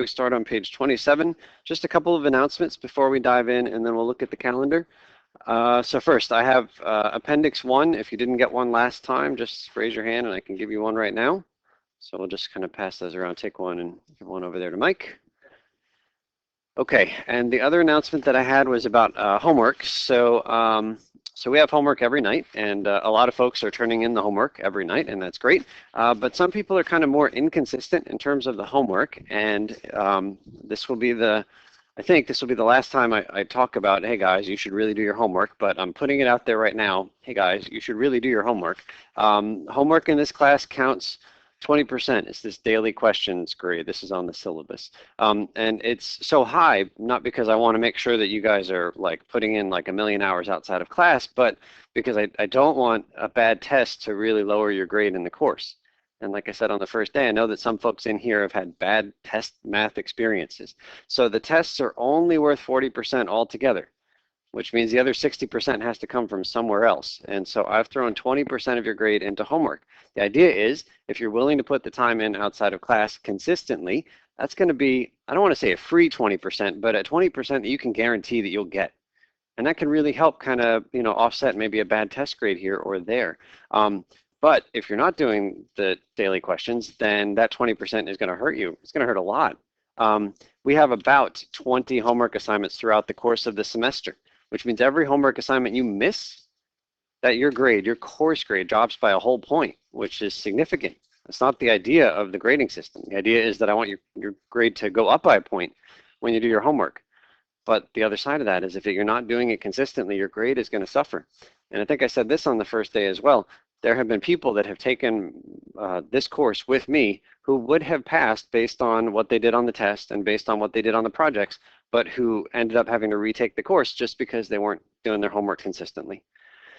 We start on page 27. Just a couple of announcements before we dive in, and then we'll look at the calendar. So first, I have Appendix 1. If you didn't get one last time, just raise your hand and I can give you one right now. So we'll just kind of pass those around, take one and give one over there to Mike. Okay, and the other announcement that I had was about homework. So we have homework every night, and a lot of folks are turning in the homework every night, and that's great. But some people are kind of more inconsistent in terms of the homework, and this will be I think this will be the last time I talk about, hey guys, you should really do your homework, but I'm putting it out there right now. Hey guys, you should really do your homework. Homework in this class counts 20%. It's this daily questions grade. This is on the syllabus. And it's so high, not because I want to make sure that you guys are like putting in like 1,000,000 hours outside of class, but because I don't want a bad test to really lower your grade in the course. And like I said on the first day, I know that some folks in here have had bad test math experiences. So the tests are only worth 40% altogether, which means the other 60% has to come from somewhere else. And so I've thrown 20% of your grade into homework. The idea is, if you're willing to put the time in outside of class consistently, that's going to be, I don't want to say a free 20%, but a 20% that you can guarantee that you'll get. And that can really help kind of, offset maybe a bad test grade here or there. But if you're not doing the daily questions, then that 20% is going to hurt you. It's going to hurt a lot. We have about 20 homework assignments throughout the course of the semester, which means every homework assignment you miss, that your grade, your course grade, drops by a whole point, which is significant. That's not the idea of the grading system. The idea is that I want your grade to go up by a point when you do your homework. But the other side of that is if you're not doing it consistently, your grade is going to suffer. And I think I said this on the first day as well. There have been people that have taken this course with me who would have passed based on what they did on the test and based on what they did on the projects, but who ended up having to retake the course just because they weren't doing their homework consistently.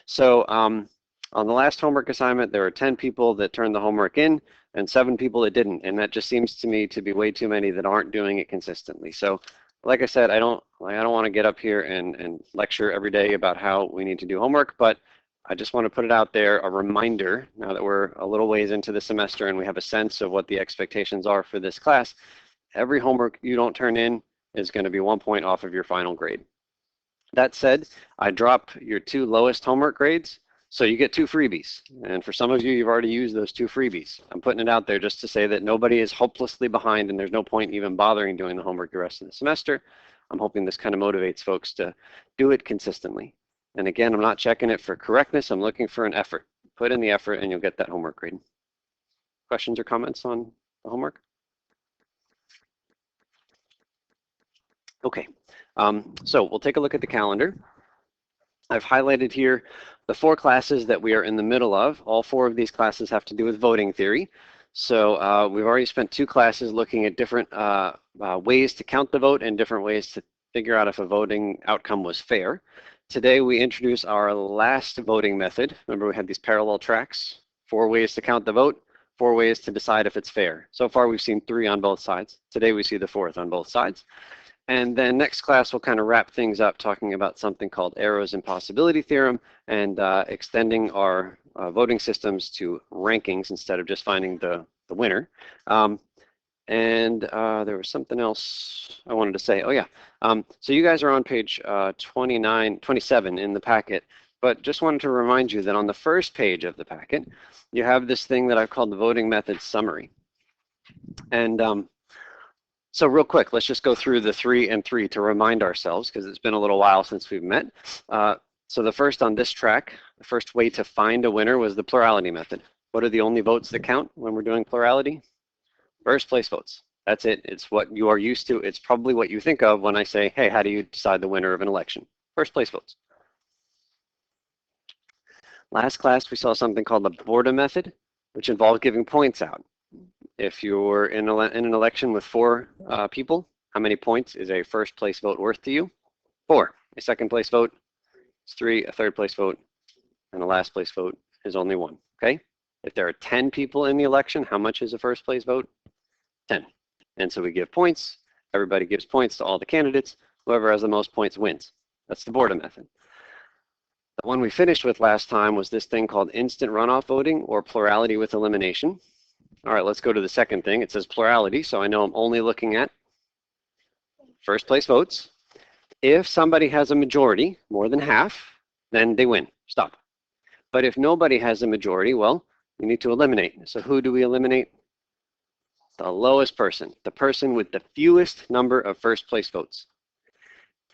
So on the last homework assignment, there were 10 people that turned the homework in and 7 people that didn't, and that just seems to me to be way too many that aren't doing it consistently. So like I said, I don't want to get up here and lecture every day about how we need to do homework, but I just want to put it out there, a reminder, now that we're a little ways into the semester and we have a sense of what the expectations are for this class. Every homework you don't turn in is going to be 1 point off of your final grade. That said, I drop your 2 lowest homework grades, so you get 2 freebies. And for some of you, you've already used those 2 freebies. I'm putting it out there just to say that nobody is hopelessly behind and there's no point even bothering doing the homework the rest of the semester. I'm hoping this kind of motivates folks to do it consistently. And again, I'm not checking it for correctness. I'm looking for an effort. Put in the effort and you'll get that homework grade. Questions or comments on the homework? Okay, so we'll take a look at the calendar. I've highlighted here the 4 classes that we are in the middle of. All 4 of these classes have to do with voting theory. So we've already spent 2 classes looking at different ways to count the vote and different ways to figure out if a voting outcome was fair. Today we introduce our last voting method. Remember we had these parallel tracks, 4 ways to count the vote, 4 ways to decide if it's fair. So far we've seen 3 on both sides. Today we see the 4th on both sides. And then next class we'll kind of wrap things up talking about something called Arrow's impossibility theorem and extending our voting systems to rankings instead of just finding the winner. And there was something else I wanted to say. Oh yeah, so you guys are on page 27 in the packet, but just wanted to remind you that on the first page of the packet, you have this thing that I've called the voting method summary. And so real quick, let's just go through the 3 and 3 to remind ourselves, because it's been a little while since we've met. So the first on this track, the first way to find a winner was the plurality method. What are the only votes that count when we're doing plurality? First place votes. That's it. It's what you are used to. It's probably what you think of when I say, hey, how do you decide the winner of an election? First place votes. Last class, we saw something called the Borda method, which involved giving points out. If you're in an election with 4 people, how many points is a first place vote worth to you? 4. A second place vote is 3. A third place vote and a last place vote is only 1. Okay. If there are 10 people in the election, how much is a first place vote? 10. And so we give points. Everybody gives points to all the candidates. Whoever has the most points wins. That's the Borda method. The one we finished with last time was this thing called instant runoff voting or plurality with elimination. All right, let's go to the second thing. It says plurality, so I know I'm only looking at first place votes. If somebody has a majority, more than half, then they win. Stop. But if nobody has a majority, well, we need to eliminate. So who do we eliminate? The lowest person, the person with the fewest number of first place votes.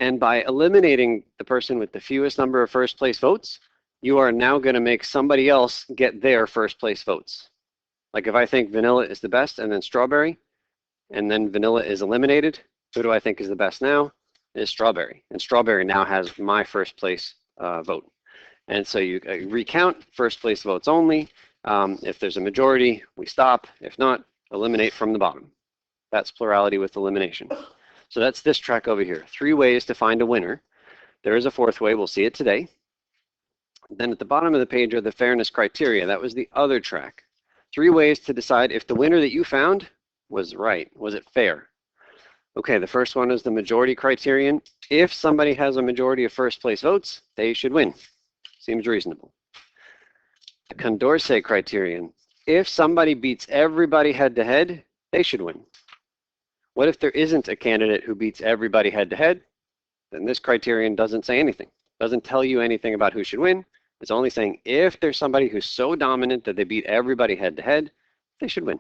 And by eliminating the person with the fewest number of first place votes, you are now going to make somebody else get their first place votes. Like if I think vanilla is the best and then strawberry, and then vanilla is eliminated, who do I think is the best now? Is strawberry. And strawberry now has my first place vote. And so you recount first place votes only. If there's a majority, we stop. If not, eliminate from the bottom. That's plurality with elimination. So that's this track over here. 3 ways to find a winner. There is a 4th way. We'll see it today. Then at the bottom of the page are the fairness criteria. That was the other track. 3 ways to decide if the winner that you found was right. Was it fair? Okay, the first one is the majority criterion. If somebody has a majority of first place votes, they should win. Seems reasonable. The Condorcet criterion. If somebody beats everybody head-to-head, they should win. What if there isn't a candidate who beats everybody head-to-head? Then this criterion doesn't say anything. Doesn't tell you anything about who should win. It's only saying if there's somebody who's so dominant that they beat everybody head-to-head, they should win.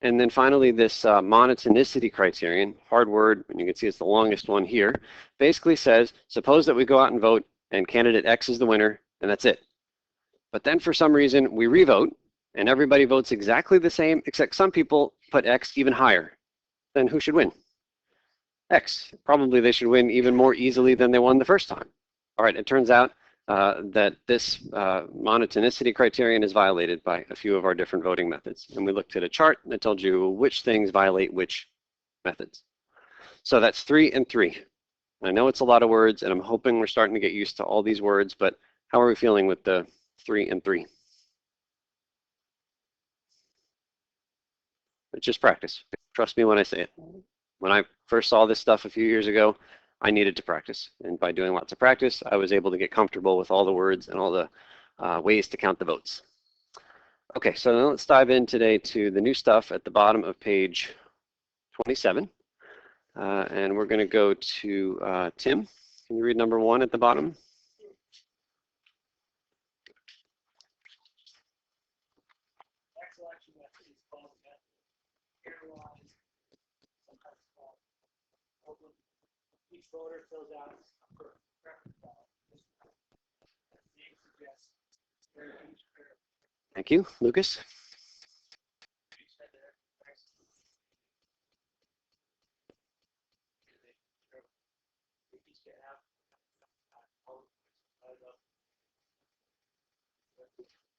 And then finally, this monotonicity criterion, hard word, and you can see it's the longest one here, basically says, suppose that we go out and vote and candidate X is the winner, and that's it. But then for some reason, we revote, and everybody votes exactly the same, except some people put X even higher. Then who should win? X. Probably they should win even more easily than they won the first time. All right, it turns out that this monotonicity criterion is violated by a few of our different voting methods. And we looked at a chart that told you which things violate which methods. So that's 3 and 3. I know it's a lot of words, and I'm hoping we're starting to get used to all these words, but how are we feeling with the 3 and 3? It's just practice. Trust me when I say it. When I first saw this stuff a few years ago, I needed to practice. And by doing lots of practice, I was able to get comfortable with all the words and all the ways to count the votes. Okay, so then let's dive in today to the new stuff at the bottom of page 27. And we're going to go to Tim. Can you read number 1 at the bottom? Each voter fills out a preference ballot. Thank you, Lucas.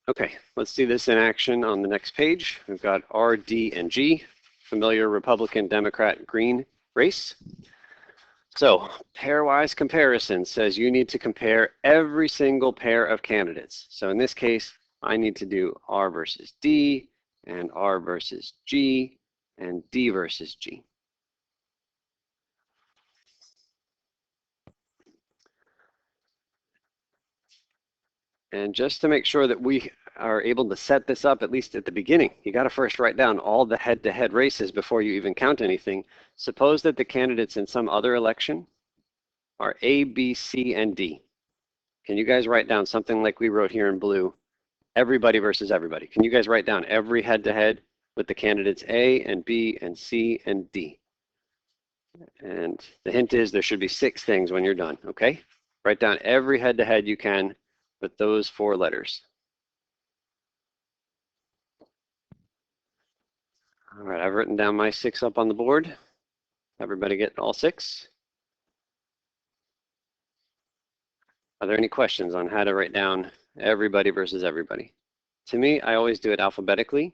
Okay, let's see this in action on the next page. We've got R, D, and G, familiar Republican, Democrat, Green race. So pairwise comparison says you need to compare every single pair of candidates. So in this case, I need to do R versus D, and R versus G, and D versus G. And just to make sure that we are able to set this up, at least at the beginning, you got to first write down all the head-to-head races before you even count anything. Suppose that the candidates in some other election are A, B, C, and D. Can you guys write down something like we wrote here in blue, everybody versus everybody? Can you guys write down every head-to-head with the candidates A and B and C and D? And the hint is there should be 6 things when you're done, okay? Write down every head-to-head you can with those 4 letters. All right, I've written down my 6 up on the board. Everybody get all 6? Are there any questions on how to write down everybody versus everybody? To me, I always do it alphabetically.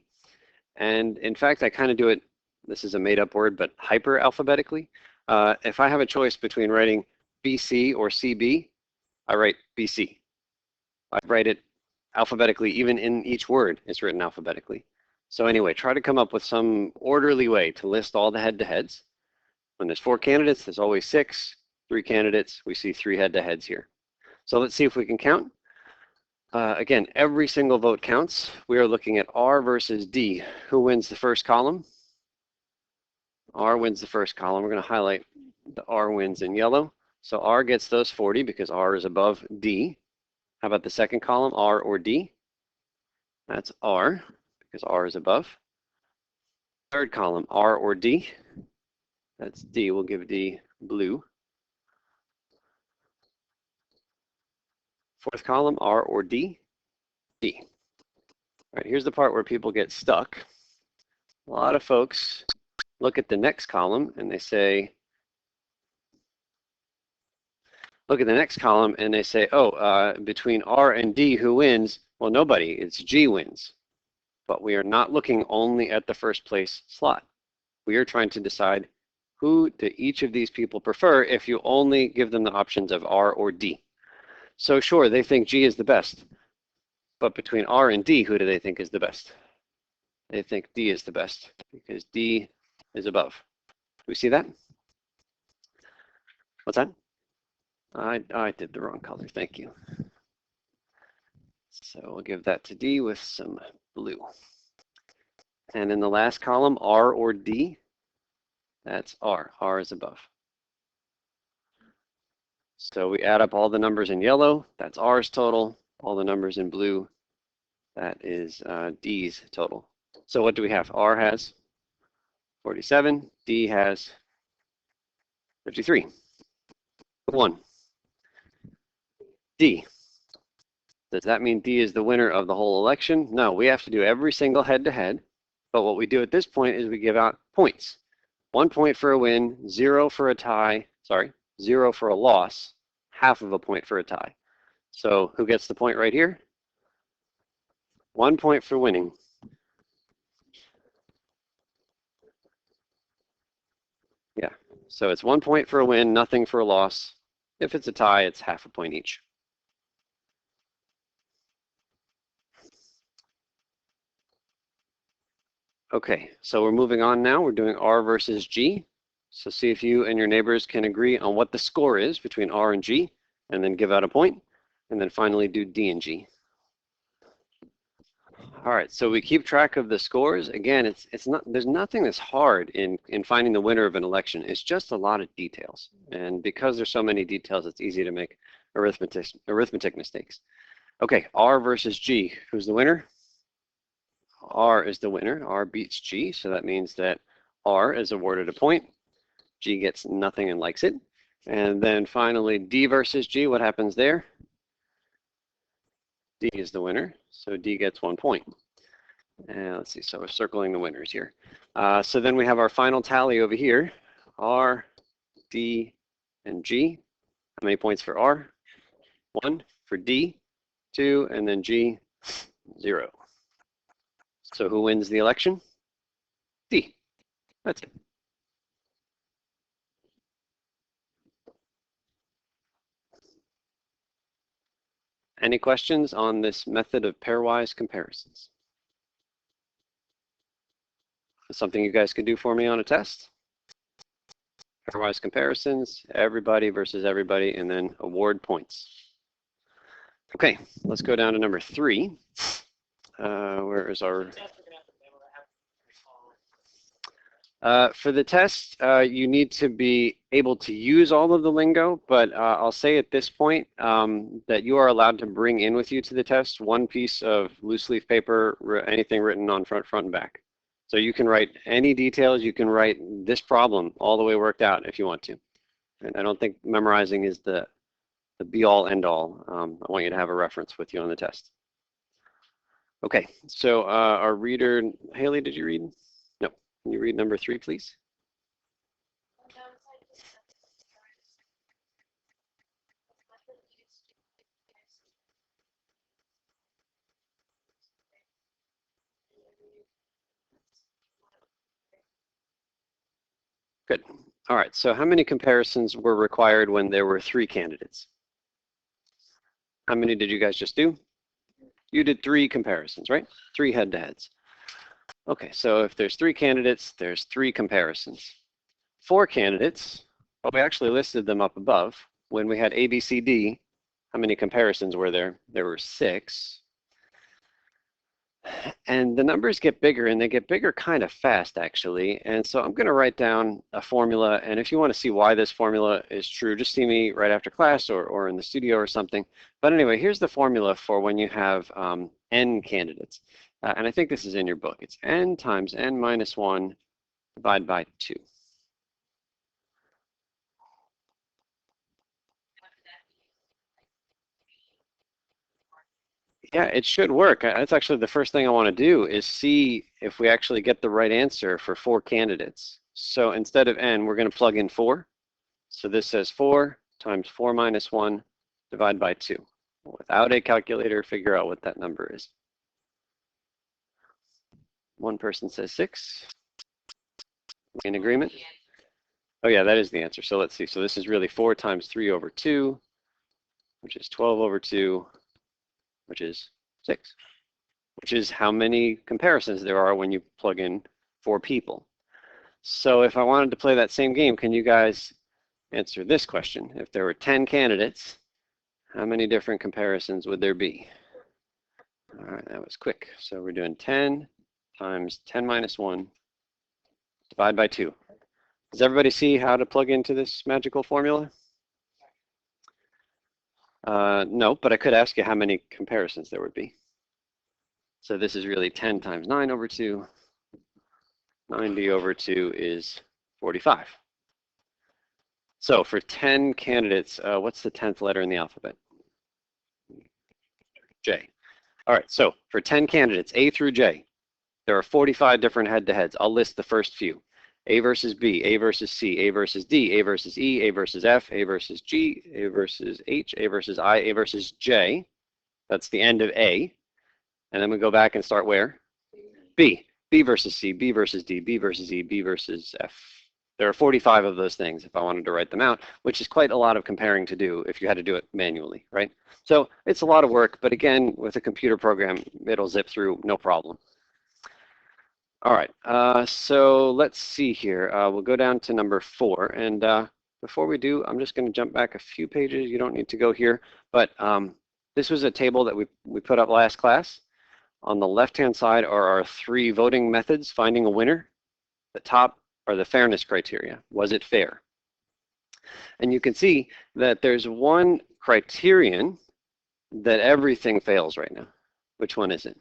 And in fact, I kind of do it, this is a made up word, but hyper alphabetically. If I have a choice between writing BC or CB, I write BC. I write it alphabetically, even in each word, it's written alphabetically. So anyway, try to come up with some orderly way to list all the head-to-heads. When there's 4 candidates, there's always 6. 3 candidates, we see 3 head-to-heads here. So let's see if we can count. Again, every single vote counts. We are looking at R versus D. Who wins the first column? R wins the first column. We're going to highlight the R wins in yellow. So R gets those 40 because R is above D. How about the second column, R or D? That's R because R is above. Third column, R or D? That's D. We'll give D blue. Fourth column, R or D? D. All right, here's the part where people get stuck. A lot of folks look at the next column and they say, oh, between R and D, who wins? Well, nobody, it's G wins. But we are not looking only at the first place slot. We are trying to decide who do each of these people prefer if you only give them the options of R or D. So sure, they think G is the best. But between R and D, who do they think is the best? They think D is the best because D is above. Do we see that? What's that? I did the wrong color, thank you. So we'll give that to D with some blue. And in the last column, R or D, that's R. R is above. So we add up all the numbers in yellow, that's R's total. All the numbers in blue, that is D's total. So what do we have? R has 47, D has 53. One. D. Does that mean D is the winner of the whole election? No, we have to do every single head-to-head. But what we do at this point is we give out points. 1 point for a win, 0 for a tie, 0 for a loss, half of a point for a tie. So who gets the point right here? 1 point for winning. Yeah, so it's 1 point for a win, nothing for a loss. If it's a tie, it's half a point each. Okay, so we're moving on now. We're doing R versus G. So see if you and your neighbors can agree on what the score is between R and G, and then give out a point, and then finally do D and G. All right, so we keep track of the scores. Again, there's nothing that's hard in finding the winner of an election. It's just a lot of details. And because there's so many details, it's easy to make arithmetic mistakes. Okay, R versus G. Who's the winner? R is the winner. R beats G, so that means that R is awarded a point. G gets nothing and likes it. And then finally, D versus G, what happens there? D is the winner, so D gets 1 point. And let's see, so we're circling the winners here. So then we have our final tally over here, R, D, and G. How many points for R? 1 for D, 2, and then G, 0. So who wins the election? D. That's it. Any questions on this method of pairwise comparisons? Is something you guys could do for me on a test? Pairwise comparisons, everybody versus everybody, and then award points. Okay, let's go down to number 3. Where is our... For the test, you need to be able to use all of the lingo, but I'll say at this point that you are allowed to bring in with you to the test 1 piece of loose leaf paper, anything written on front and back. So you can write any details, you can write this problem all the way worked out if you want to. And I don't think memorizing is the be-all, end-all. I want you to have a reference with you on the test. Okay, so our reader, Haley, did you read? No. Can you read number 3, please? Good. All right, so how many comparisons were required when there were 3 candidates? How many did you guys just do? You did 3 comparisons, right? 3 head-to-heads. Okay, so if there's 3 candidates, there's 3 comparisons. 4 candidates, well, we actually listed them up above. When we had A, B, C, D, how many comparisons were there? There were 6. And the numbers get bigger, and they get bigger kind of fast, actually. And so I'm going to write down a formula. And if you want to see why this formula is true, just see me right after class or in the studio or something. But anyway, here's the formula for when you have n candidates. And I think this is in your book. It's n times n minus 1 divided by 2. Yeah, it should work. That's actually the first thing I want to do is see if we actually get the right answer for 4 candidates. So instead of n, we're going to plug in 4. So this says 4 times 4 minus 1 divided by 2. Without a calculator, figure out what that number is. One person says 6. In agreement? Oh yeah, that is the answer. So let's see. So this is really 4 times 3 over 2, which is 12 over 2, which is 6, which is how many comparisons there are when you plug in 4 people. So if I wanted to play that same game, can you guys answer this question? If there were 10 candidates, how many different comparisons would there be? All right, that was quick. So we're doing 10 times 10 minus 1 divided by 2. Does everybody see how to plug into this magical formula? No, but I could ask you how many comparisons there would be. So this is really 10 times 9 over 2. 90 over 2 is 45. So for 10 candidates, what's the 10th letter in the alphabet? J. All right, so for 10 candidates, A through J, there are 45 different head-to-heads. I'll list the first few. A versus B, A versus C, A versus D, A versus E, A versus F, A versus G, A versus H, A versus I, A versus J. That's the end of A. And then we go back and start where? B. B versus C, B versus D, B versus E, B versus F. There are 45 of those things if I wanted to write them out, which is quite a lot of comparing to do if you had to do it manually, right? So it's a lot of work, but again, with a computer program, it'll zip through no problem. All right, so let's see here. We'll go down to number 4. And before we do, I'm just going to jump back a few pages. You don't need to go here. But this was a table that we put up last class. On the left-hand side are our 3 voting methods, finding a winner. The top are the fairness criteria. Was it fair? And you can see that there's one criterion that everything fails right now. Which one is it?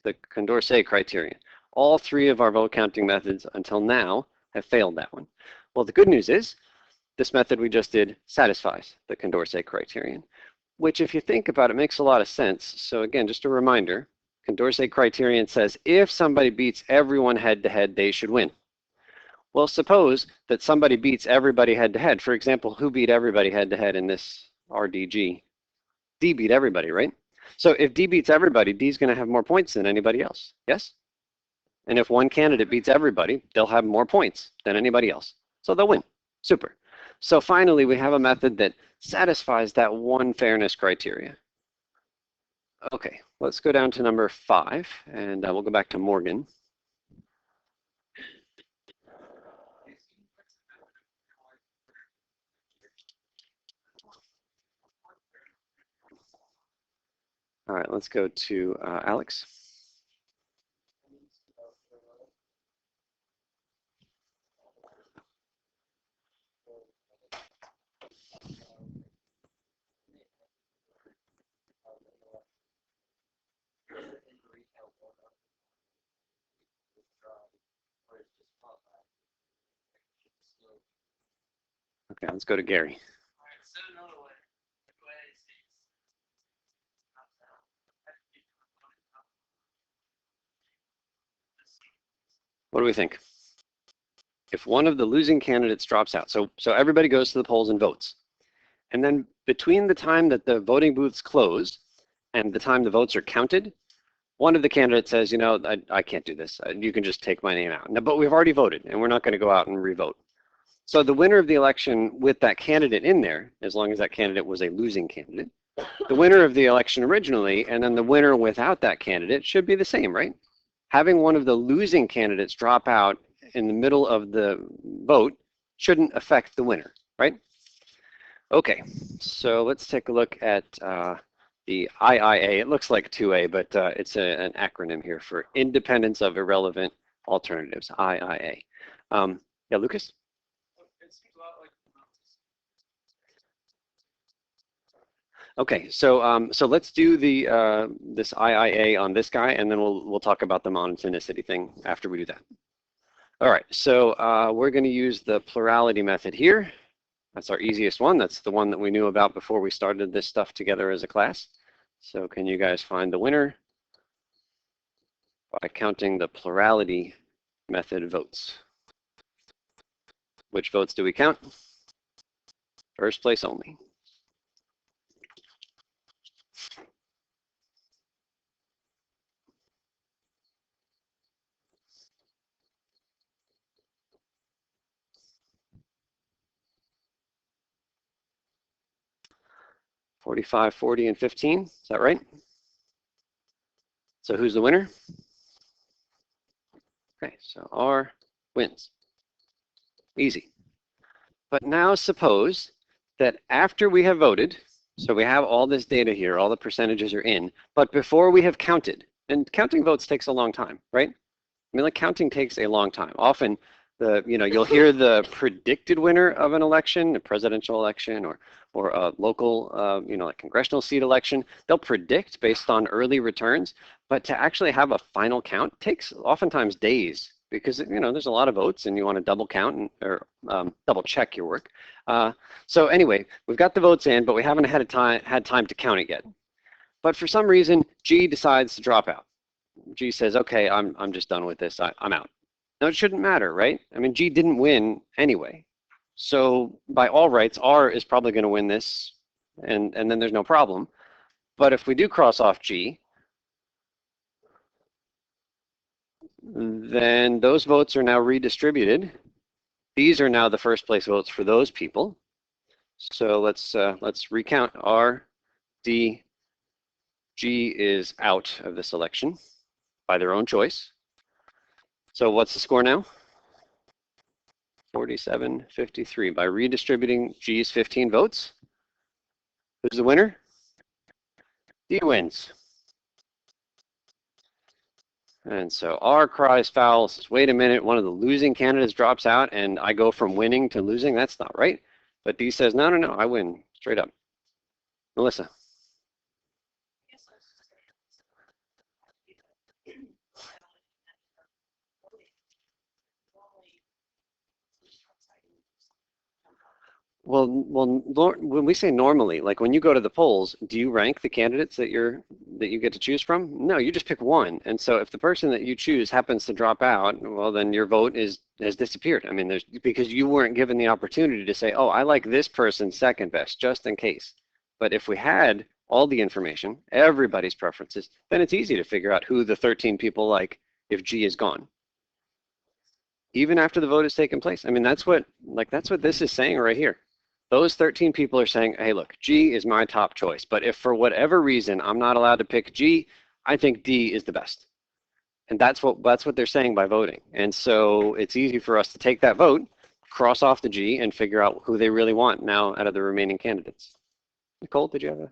The Condorcet criterion. All 3 of our vote counting methods until now have failed that one. Well, the good news is this method we just did satisfies the Condorcet criterion, which if you think about it makes a lot of sense. So again, just a reminder, Condorcet criterion says if somebody beats everyone head-to-head, they should win. Well, suppose that somebody beats everybody head-to-head. For example, who beat everybody head-to-head in this RDG? D beat everybody, right? So if D beats everybody, D's going to have more points than anybody else, yes? And if one candidate beats everybody, they'll have more points than anybody else. So they'll win. Super. So finally, we have a method that satisfies that one fairness criteria. Okay, let's go down to number 5, and we'll go back to Morgan. All right, let's go to Alex. Okay, let's go to Gary. What do we think? If one of the losing candidates drops out, so everybody goes to the polls and votes. And then between the time that the voting booths close and the time the votes are counted, one of the candidates says, you know, I can't do this. You can just take my name out. No, but we've already voted, and we're not going to go out and re-vote. So the winner of the election with that candidate in there, as long as that candidate was a losing candidate, the winner of the election originally, and then the winner without that candidate should be the same, right? Having one of the losing candidates drop out in the middle of the vote shouldn't affect the winner, right? Okay, so let's take a look at the IIA. It looks like 2A, but it's an acronym here for Independence of Irrelevant Alternatives, IIA. Yeah, Lucas? It seems a lot like Okay, so let's do the this IIA on this guy, and then we'll talk about the monotonicity thing after we do that. All right, so we're going to use the plurality method here. That's our easiest one. That's the one that we knew about before we started this stuff together as a class. So can you guys find the winner by counting the plurality method votes? Which votes do we count? First place only. $45, $40, and $15. Is that right? So who's the winner? Okay, so R wins. Easy. But now suppose that after we have voted, so we have all this data here, all the percentages are in, but before we have counted, and counting votes takes a long time, right? I mean, like counting takes a long time. Often, you'll hear the predicted winner of an election, a presidential election, or a local, like congressional seat election. They'll predict based on early returns, but to actually have a final count takes oftentimes days because there's a lot of votes and you want to double count or double check your work. So anyway, we've got the votes in, but we haven't had time to count it yet. But for some reason, G decides to drop out. G says, okay, I'm just done with this. I'm out. Now it shouldn't matter, right? I mean, G didn't win anyway. So by all rights, R is probably going to win this, and then there's no problem. But if we do cross off G, then those votes are now redistributed. These are now the first place votes for those people. So let's recount R, D, G is out of this election by their own choice. So what's the score now? 47-53 by redistributing G's 15 votes. Who's the winner? D wins. And so R cries foul, says, wait a minute, one of the losing candidates drops out and I go from winning to losing. That's not right. But D says, no, I win straight up. Melissa. Well, when we say normally, like when you go to the polls, do you rank the candidates that you get to choose from? No, you just pick one. And so if the person that you choose happens to drop out, well, then your vote has disappeared. I mean, because you weren't given the opportunity to say, oh, I like this person second best, just in case. But if we had all the information, everybody's preferences, then it's easy to figure out who the 13 people like if G is gone. Even after the vote has taken place. I mean, that's what this is saying right here. Those 13 people are saying, hey, look, G is my top choice. But if for whatever reason I'm not allowed to pick G, I think D is the best. And that's what they're saying by voting. And so it's easy for us to take that vote, cross off the G, and figure out who they really want now out of the remaining candidates. Nicole, did you have a?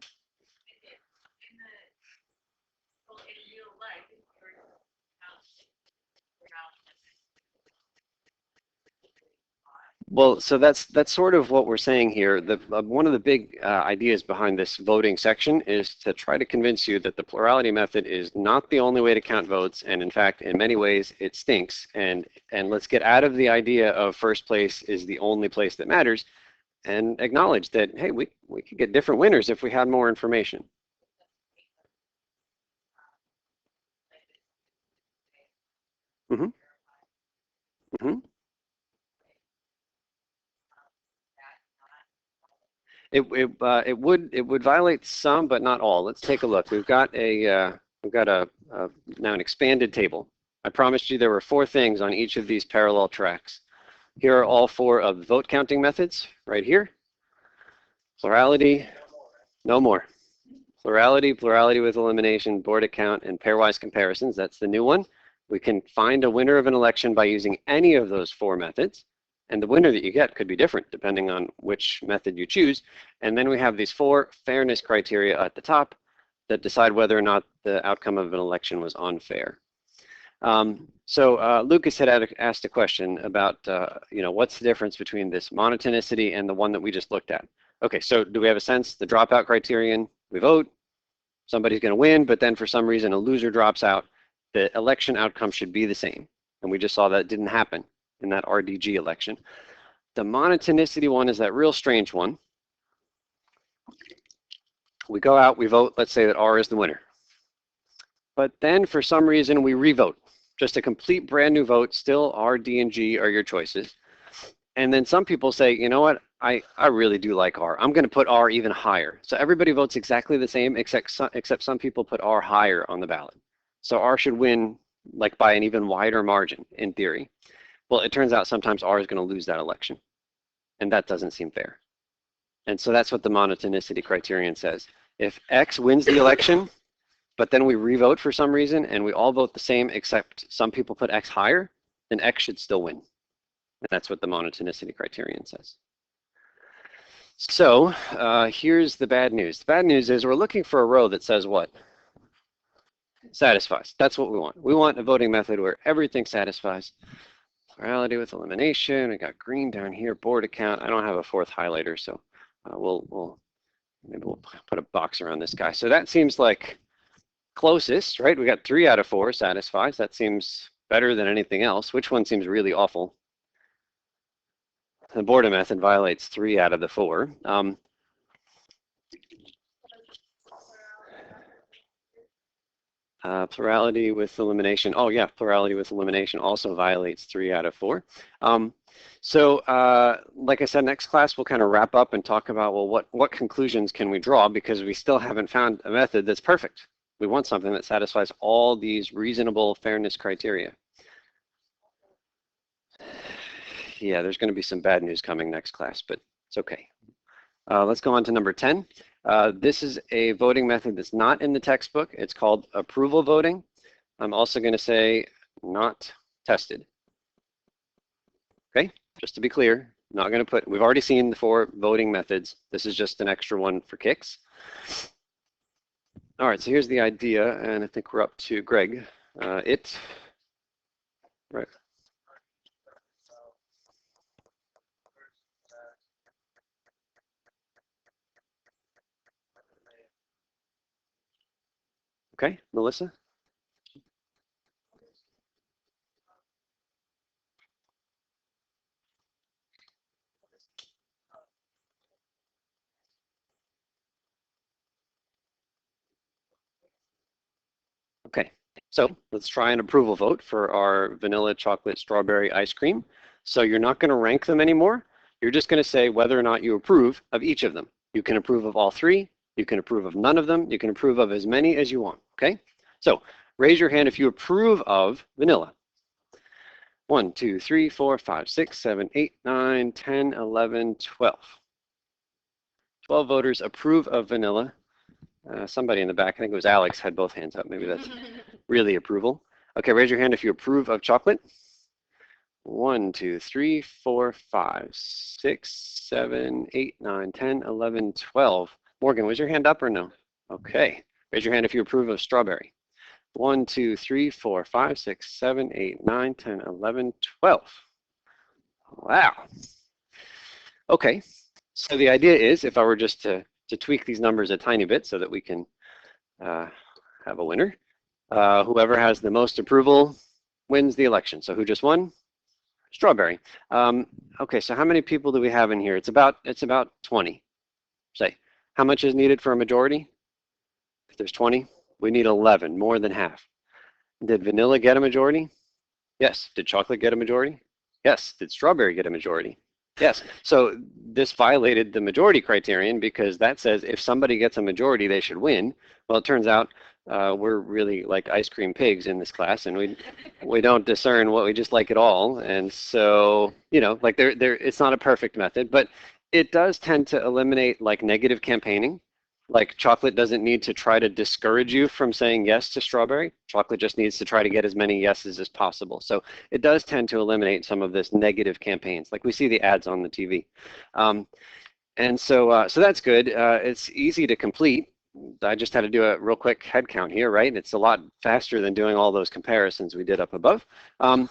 Well, so that's sort of what we're saying here. One of the big ideas behind this voting section is to try to convince you that the plurality method is not the only way to count votes, and in fact, in many ways, it stinks. And let's get out of the idea of first place is the only place that matters, and acknowledge that, hey, we could get different winners if we had more information. Mm-hmm. Mm-hmm. It would violate some, but not all. Let's take a look. We've got now an expanded table. I promised you there were 4 things on each of these parallel tracks. Here are all 4 of the vote counting methods right here. Plurality, no more. Plurality with elimination, Borda count, and pairwise comparisons. That's the new one. We can find a winner of an election by using any of those 4 methods. And the winner that you get could be different depending on which method you choose. And then we have these 4 fairness criteria at the top. that decide whether or not the outcome of an election was unfair. Lucas had asked a question about, what's the difference between this monotonicity and the one that we just looked at? Okay, so do we have a sense? The dropout criterion, we vote, somebody's going to win, but then for some reason a loser drops out. The election outcome should be the same. And we just saw that didn't happen in that RDG election. The monotonicity one is that real strange one. We go out, we vote, let's say that R is the winner. But then for some reason we re-vote. Just a complete brand new vote, still R, D, and G are your choices. And then some people say, you know what, I really do like R. I'm going to put R even higher. So everybody votes exactly the same, except some people put R higher on the ballot. So R should win like by an even wider margin in theory. Well, it turns out sometimes R is going to lose that election. And that doesn't seem fair. And so that's what the monotonicity criterion says. If X wins the election, but then we re-vote for some reason and we all vote the same except some people put X higher, then X should still win. And that's what the monotonicity criterion says. So here's the bad news. The bad news is we're looking for a row that says what? Satisfies. That's what we want. We want a voting method where everything satisfies. Plurality with elimination. We got green down here, board account. I don't have a fourth highlighter, so maybe we'll put a box around this guy. So that seems like closest, right? We got 3 out of 4 satisfies. That seems better than anything else. Which one seems really awful? The Borda method violates 3 out of the 4. Plurality with elimination. Oh yeah, plurality with elimination also violates 3 out of 4. Like I said, next class we'll kind of wrap up and talk about, well, what conclusions can we draw, because we still haven't found a method that's perfect. We want something that satisfies all these reasonable fairness criteria. Yeah, there's going to be some bad news coming next class, but it's okay. Let's go on to number 10. This is a voting method that's not in the textbook. It's called approval voting. I'm also going to say not tested. Okay, just to be clear, not going to put, we've already seen the 4 voting methods. This is just an extra one for kicks. All right, so here's the idea, and I think we're up to Greg. Right. Okay, Melissa? Okay, so let's try an approval vote for our vanilla, chocolate, strawberry ice cream. So you're not going to rank them anymore. You're just going to say whether or not you approve of each of them. You can approve of all 3. You can approve of none of them. You can approve of as many as you want, okay? So raise your hand if you approve of vanilla. 1, 2, 3, 4, 5, 6, 7, 8, 9, 10, 11, 12. 12 voters approve of vanilla. Somebody in the back, I think it was Alex, had both hands up. Maybe that's really approval. Okay, raise your hand if you approve of chocolate. 1, 2, 3, 4, 5, 6, 7, 8, 9, 10, 11, 12. Morgan, was your hand up or no? Okay. Raise your hand if you approve of strawberry. 1, 2, 3, 4, 5, 6, 7, 8, 9, 10, 11, 12. Wow. Okay. So the idea is, if I were just to tweak these numbers a tiny bit so that we can have a winner, whoever has the most approval wins the election. So who just won? Strawberry. Okay, so how many people do we have in here? It's about 20. Say, how much is needed for a majority? If there's 20, we need 11, more than half. Did vanilla get a majority? Yes. Did chocolate get a majority? Yes. Did strawberry get a majority? Yes. So this violated the majority criterion, because that says if somebody gets a majority, they should win. Well, it turns out we're really like ice cream pigs in this class, and we don't discern what we just like at all. And so, like it's not a perfect method, but it does tend to eliminate like negative campaigning. Like chocolate doesn't need to try to discourage you from saying yes to strawberry. Chocolate just needs to try to get as many yeses as possible. So it does tend to eliminate some of this negative campaigns, like we see the ads on the TV. So that's good. It's easy to complete. I just had to do a real quick head count here, right? It's a lot faster than doing all those comparisons we did up above. And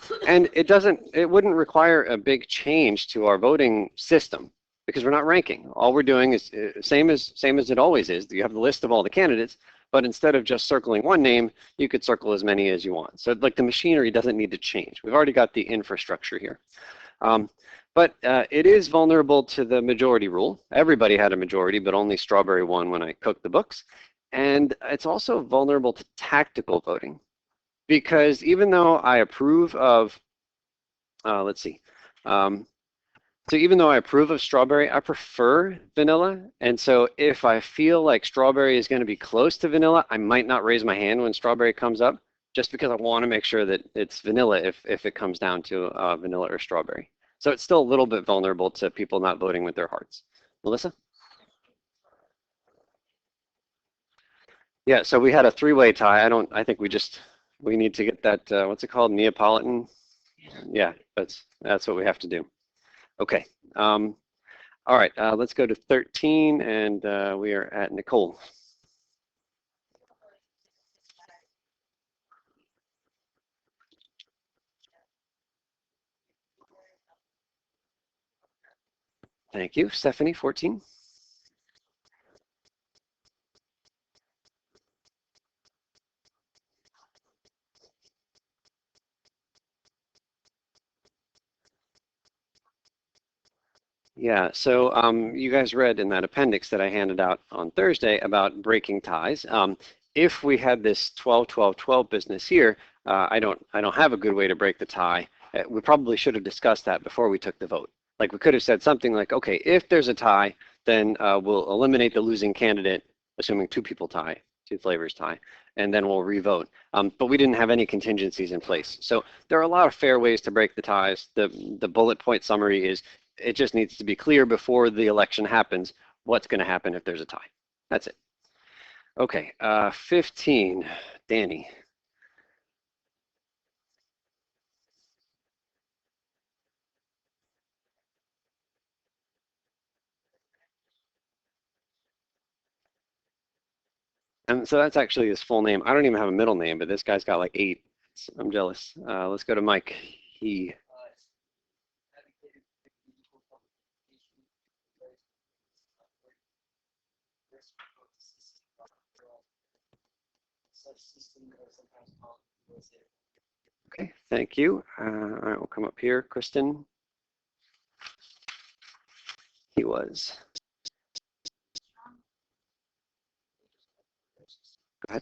it wouldn't require a big change to our voting system because we're not ranking. All we're doing is same as it always is. You have the list of all the candidates, but instead of just circling one name, you could circle as many as you want. So like the machinery doesn't need to change. We've already got the infrastructure here. But it is vulnerable to the majority rule. Everybody had a majority, but only Strawberry won when I cooked the books. And it's also vulnerable to tactical voting because even though I approve of, let's see, so even though I approve of Strawberry, I prefer vanilla. And so if I feel like Strawberry is going to be close to vanilla, I might not raise my hand when Strawberry comes up, just because I want to make sure that it's vanilla if it comes down to vanilla or Strawberry. So it's still a little bit vulnerable to people not voting with their hearts. Melissa? Yeah, so we had a three-way tie. I think we need to get that, what's it called? Neapolitan? Yeah, that's what we have to do. Okay. All right, let's go to 13, and we are at Nicole. Thank you. Stephanie, 14. Yeah, so you guys read in that appendix that I handed out on Thursday about breaking ties. If we had this 12-12-12 business here, I don't have a good way to break the tie. We probably should have discussed that before we took the vote. Like we could have said something like, okay, if there's a tie, then we'll eliminate the losing candidate, assuming two people tie, two flavors tie, and then we'll revote. But we didn't have any contingencies in place. So there are a lot of fair ways to break the ties. The bullet point summary is it just needs to be clear before the election happens what's going to happen if there's a tie. That's it. Okay, 15, Danny. And so that's actually his full name. I don't even have a middle name, but this guy's got like 8. I'm jealous. Let's go to Mike. He. Okay, thank you. All right, we'll come up here. Kristen. He was. Go ahead.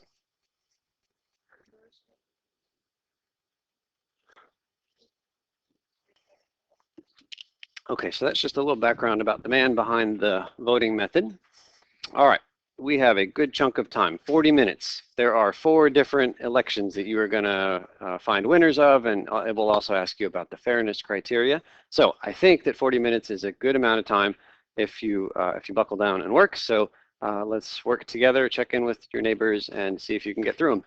Okay, so that's just a little background about the man behind the voting method. All right, we have a good chunk of time, 40 minutes. There are 4 different elections that you are going to find winners of, and it will also ask you about the fairness criteria. So I think that 40 minutes is a good amount of time if you buckle down and work. So let's work together, check in with your neighbors, and see if you can get through them.